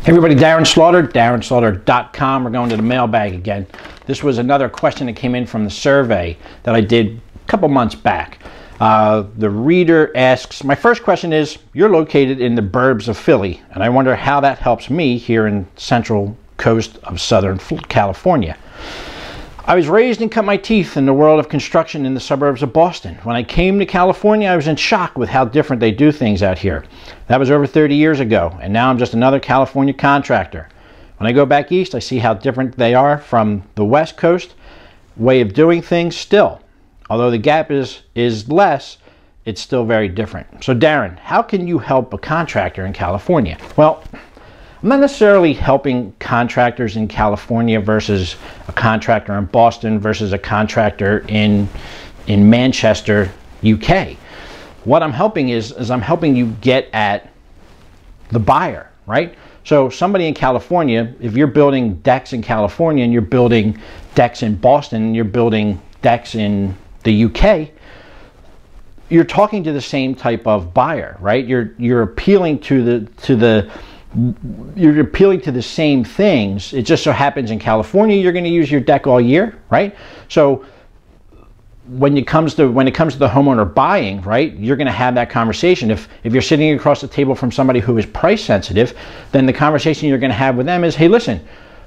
Hey everybody, Darren Slaughter, darrenslaughter.com. We're going to the mailbag again. This was another question that came in from the survey that I did a couple months back. The reader asks, my first question is, you're located in the burbs of Philly, and I wonder how that helps me here in central coast of Southern California. I was raised and cut my teeth in the world of construction in the suburbs of Boston. When I came to California, I was in shock with how different they do things out here. That was over 30 years ago, and now I'm just another California contractor. When I go back east, I see how different they are from the West Coast way of doing things still. Although the gap is less, it's still very different. So Darren, how can you help a contractor in California? Well, I'm not necessarily helping contractors in California versus a contractor in Boston versus a contractor in Manchester, UK. What I'm helping is I'm helping you get at the buyer, right? So somebody in California, if you're building decks in California and you're building decks in Boston and you're building decks in the UK, you're talking to the same type of buyer, right? You're appealing you're appealing to the same things. It just so happens in California you're going to use your deck all year, right? So when it comes to the homeowner buying, right, you're going to have that conversation. If you're sitting across the table from somebody who is price sensitive, then the conversation you're going to have with them is, hey, listen,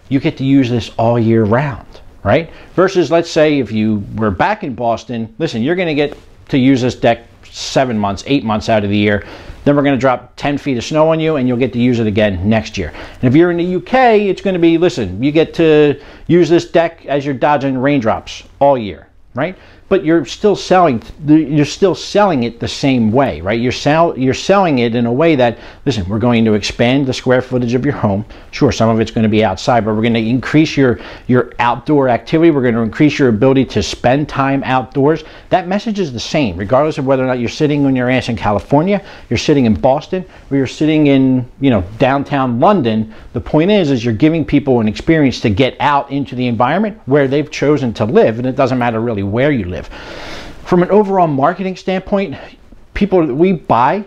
you get to use this all year round, right? Versus, let's say if you were back in Boston, listen, you're going to get to use this deck 7 months, 8 months out of the year. Then we're going to drop 10 feet of snow on you and you'll get to use it again next year. And if you're in the UK, it's going to be, listen, you get to use this deck as you're dodging raindrops all year, right? But you're still selling it the same way, right? You're selling it in a way that, listen, we're going to expand the square footage of your home. Sure, some of it's going to be outside, but we're going to increase your outdoor activity. We're going to increase your ability to spend time outdoors. That message is the same, regardless of whether or not you're sitting on your ass in California, you're sitting in Boston, or you're sitting in, downtown London. The point is you're giving people an experience to get out into the environment where they've chosen to live, and it doesn't matter really where you live. From an overall marketing standpoint, we buy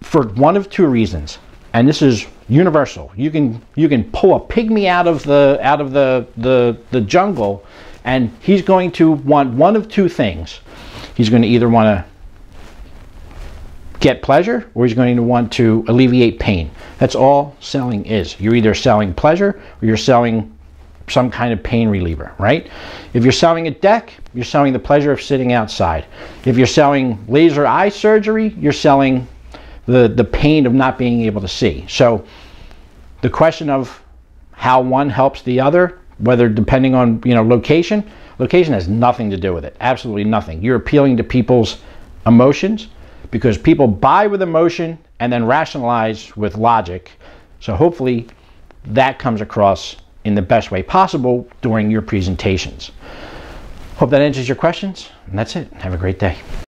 for one of two reasons, and this is universal. You can pull a pygmy out of the jungle, and he's going to want one of two things. He's going to either want to get pleasure, or he's going to want to alleviate pain. That's all selling is. You're either selling pleasure or you're selling some kind of pain reliever, right? If you're selling a deck, you're selling the pleasure of sitting outside. If you're selling laser eye surgery, you're selling the pain of not being able to see. So the question of how one helps the other, whether depending on location has nothing to do with it. Absolutely nothing. You're appealing to people's emotions, because people buy with emotion and then rationalize with logic. So hopefully that comes across in the best way possible during your presentations. Hope that answers your questions, and that's it. Have a great day.